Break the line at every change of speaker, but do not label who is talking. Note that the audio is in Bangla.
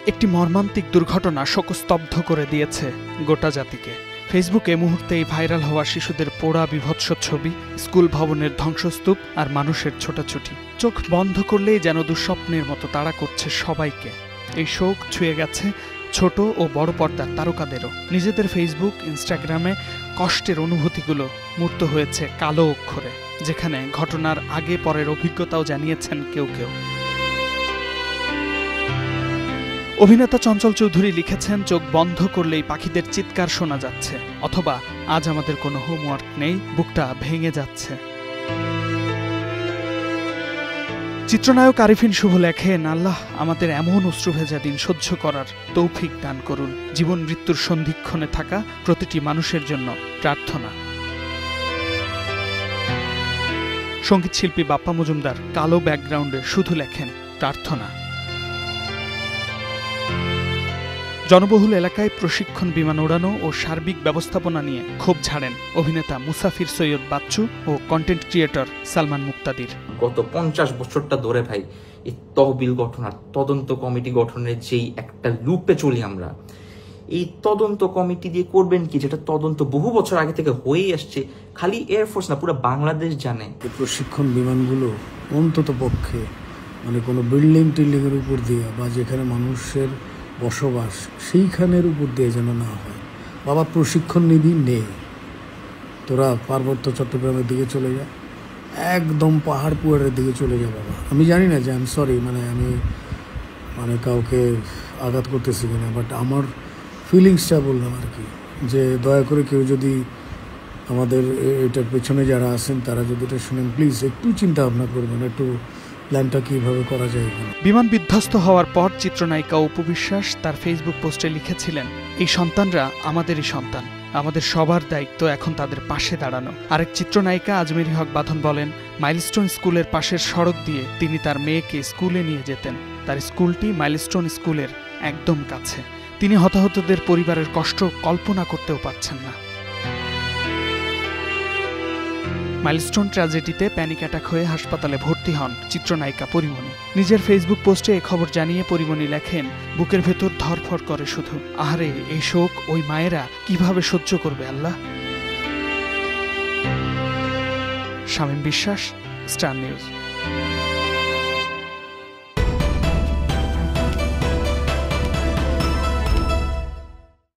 একটি মর্মান্তিক দুর্ঘটনা শোকস্তব্ধ করে দিয়েছে গোটা জাতিকে। ফেসবুকে মুহূর্তেই ভাইরাল হওয়া শিশুদের পোড়া বিভৎস ছবি, স্কুল ভবনের ধ্বংসস্তূপ আর মানুষের ছোটাছুটি চোখ বন্ধ করলেই যেন দুঃস্বপ্নের মতো তাড়া করছে সবাইকে। এই শোক ছুঁয়ে গেছে ছোট ও বড় পর্দার তারকাদেরও। নিজেদের ফেসবুক, ইনস্টাগ্রামে কষ্টের অনুভূতিগুলো মূর্ত হয়েছে কালো অক্ষরে, যেখানে ঘটনার আগে পরের অভিজ্ঞতাও জানিয়েছেন কেউ কেউ। অভিনেতা চঞ্চল চৌধুরী লিখেছেন, চোখ বন্ধ করলেই পাখিদের চিৎকার শোনা যাচ্ছে, অথবা আজ আমাদের কোনো হোমওয়ার্ক নেই, বুকটা ভেঙে যাচ্ছে। চিত্রনায়ক আরিফিন শুভ লেখেন, আল্লাহ আমাদের এমন অশ্রুভেজা দিন সহ্য করার তৌফিক দান করুন। জীবন মৃত্যুর সন্ধিক্ষণে থাকা প্রতিটি মানুষের জন্য প্রার্থনা। সঙ্গীতশিল্পী বাপ্পা মজুমদার কালো ব্যাকগ্রাউন্ডে শুধু লেখেন প্রার্থনা। জনবহুল এলাকায় প্রশিক্ষণ বিমান ওড়ানো ও সার্বিক ব্যবস্থাপনা নিয়ে ক্ষোভ ঝাড়েন অভিনেতা মুসাফির সৈয়দ বাচ্চু ও কন্টেন্ট ক্রিয়েটর সালমান মুক্তাদির।
গত 50 বছরটা ধরে ভাই এই তহবিল গঠন আর তদন্ত কমিটি গঠনের যেই একটা লুপে চলি আমরা, এই তদন্ত কমিটি দিয়ে করবেন কি, যেটা তদন্ত বহু বছর আগে থেকে হয়েই আসছে। খালি এয়ারফোর্স না, পুরো বাংলাদেশ জানে।
প্রশিক্ষণ বিমানগুলো অন্তত পক্ষে কোনো বিল্ডিং টিল্ডিং এর উপর দিয়ে বা যেখানে মানুষের বসবাস সেইখানের উপর দিয়ে যেন না হয়। বাবা প্রশিক্ষণ নিবি নেই, তোরা পার্বত্য চট্টগ্রামের দিকে চলে যা, একদম পাহাড় পুয়ারের দিকে চলে যা বাবা। আমি জানি না যে আমি সরি আমি কাউকে আঘাত করতেছি কিনা, বাট আমার ফিলিংসটা বললাম আর কি, যে দয়া করে কেউ যদি আমাদের এটার পেছনে যারা আছেন তারা যদি এটা শুনেন, প্লিজ একটু চিন্তা ভাবনা করবেন, একটু প্ল্যানটা কীভাবে করা যায়।
বিমান বিধ্বস্ত হওয়ার পর চিত্রনায়িকা অপু বিশ্বাস তার ফেসবুক পোস্টে লিখেছিলেন, এই সন্তানরা আমাদেরই সন্তান, আমাদের সবার দায়িত্ব এখন তাদের পাশে দাঁড়ানো। আরেক চিত্রনায়িকা আজমেরি হক বাঁধন বলেন, মাইলস্টোন স্কুলের পাশের সড়ক দিয়ে তিনি তার মেয়েকে স্কুলে নিয়ে যেতেন। তার স্কুলটি মাইলস্টোন স্কুলের একদম কাছে। তিনি হতাহতদের পরিবারের কষ্ট কল্পনা করতেও পারছেন না। মাইলস্টোন ট্র্যাজেডিতে প্যানিক অ্যাটাক হয়ে হাসপাতালে ভর্তি হন চিত্রনায়িকা পরিমণি। নিজের ফেসবুক পোস্টে এ খবর জানিয়ে পরিমণি লেখেন, বুকের ভেতর ধরফর করে শুধু, আহারে এই শোক ওই মায়েরা কিভাবে সহ্য করবে আল্লাহ। শামীম বিশ্বাস, স্টার নিউজ।